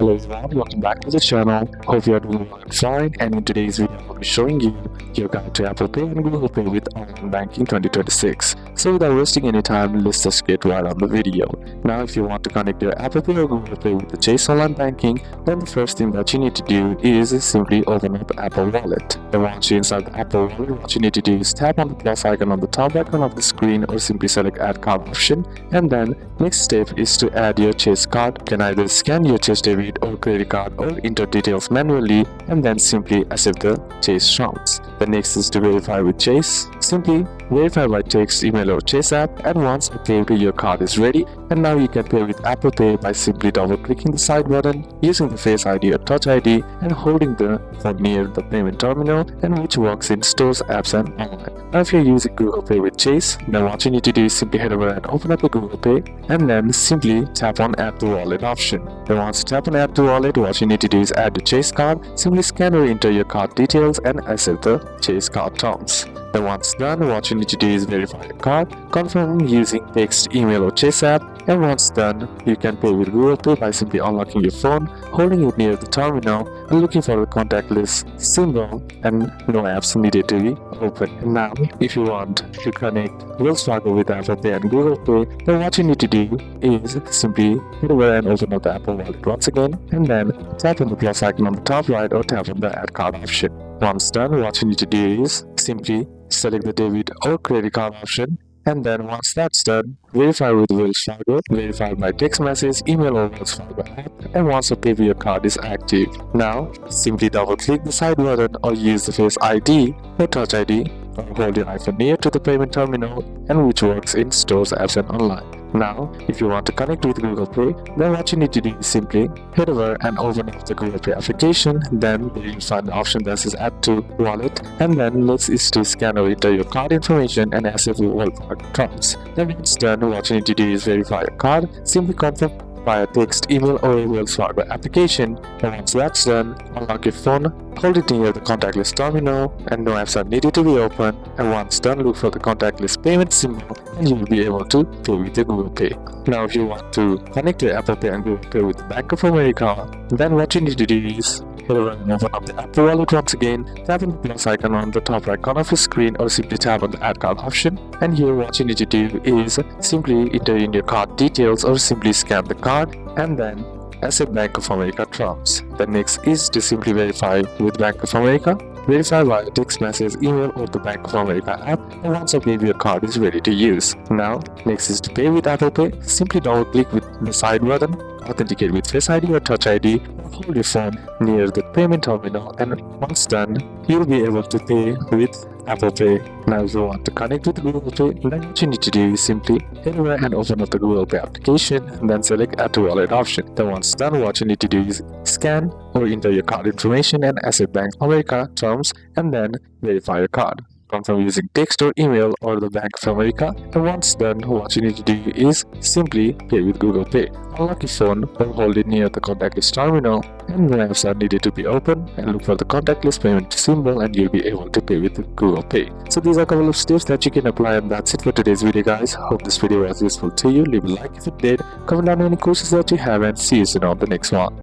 Hello everyone, welcome back to the channel. Hope you are doing well and fine, and in today's video I will be showing you your guide to Apple Pay and Google Pay with Online Banking 2026. So without wasting any time, let's just get right on the video. Now if you want to connect your Apple Pay or Google Pay with the Chase Online Banking, then the first thing that you need to do is simply open up Apple Wallet. Then once you're inside the Apple Wallet, what you need to do is tap on the plus icon on the top right corner of the screen or simply select Add Card option, and then next step is to add your Chase card. You can either scan your Chase debit or credit card or enter details manually and then simply accept the Chase terms. The next is to verify with Chase. Simply verify by text, email or Chase app, and once okay, your card is ready, and now you can pay with Apple Pay by simply double clicking the side button, using the Face ID or Touch ID, and holding the phone near the payment terminal, and which works in stores, apps and online. Now if you're using Google Pay with Chase, then what you need to do is simply head over and open up the Google Pay and then simply tap on Add to Wallet option. Then once you tap on Add to Wallet, what you need to do is add the Chase card. Simply scan or enter your card details and accept the Chase card terms. Then once done, what you need to do is verify your card, confirming using text, email or Chase app, and once done, you can pay with Google Pay by simply unlocking your phone, holding it near the terminal, and looking for the contactless symbol, and no apps needed to be open. And now, if you want to connect Wells Fargo with Apple Pay and Google Pay, then what you need to do is simply head over and open up the Apple Wallet once again, and then tap on the plus icon on the top right or tap on the Add Card option. Once done, what you need to do is simply select the debit or credit card option, and then once that's done, verify with Wells Fargo, verify by text message, email or Wells Fargo app, and once okay, your card is active. Now, simply double click the side button or use the Face ID or Touch ID, or hold your iPhone near to the payment terminal, and which works in stores, apps and online. Now, if you want to connect with Google Pay, then what you need to do is simply head over and open up the Google Pay application. Then you'll find the option that says Add to Wallet, and then next is to scan or enter your card information and accept your wallet terms. Then when it's done, what you need to do is verify your card. Simply confirm via text, email or Wells Fargo application, and once that's done, unlock your phone, hold it near the contactless terminal, and no apps are needed to be opened, and once done, look for the contactless payment symbol and you will be able to pay with your Google Pay. Now if you want to connect your Apple Pay and Google Pay with Bank of America, then what you need to do is head over and open up the Apple Wallet once again, tap on the plus icon on the top right corner of your screen or simply tap on the Add Card option, and here what you need to do is simply enter in your card details or simply scan the card and then accept Bank of America terms. The next is to simply verify with Bank of America. Verify via text message, email or the Bank of America app, and once okay, your card is ready to use. Now, next is to pay with Apple Pay. Simply double click with the side button, authenticate with Face ID or Touch ID, or hold your phone near the payment terminal, and once done, you'll be able to pay with Apple Pay. Now if you want to connect with Google Pay, then what you need to do is simply head over and open up the Google Pay application and then select Add to Wallet option. Then once done, what you need to do is scan or enter your card information and accept Bank of America terms, and then verify your card. Confirm using text or email or the Bank of America, and once done, what you need to do is simply pay with Google Pay. Unlock your phone or hold it near the contactless terminal, and no apps are needed to be opened, and look for the contactless payment symbol and you'll be able to pay with Google Pay. So these are a couple of steps that you can apply, and that's it for today's video guys. Hope this video was useful to you. Leave a like if it did, comment down any questions that you have, and see you soon on the next one.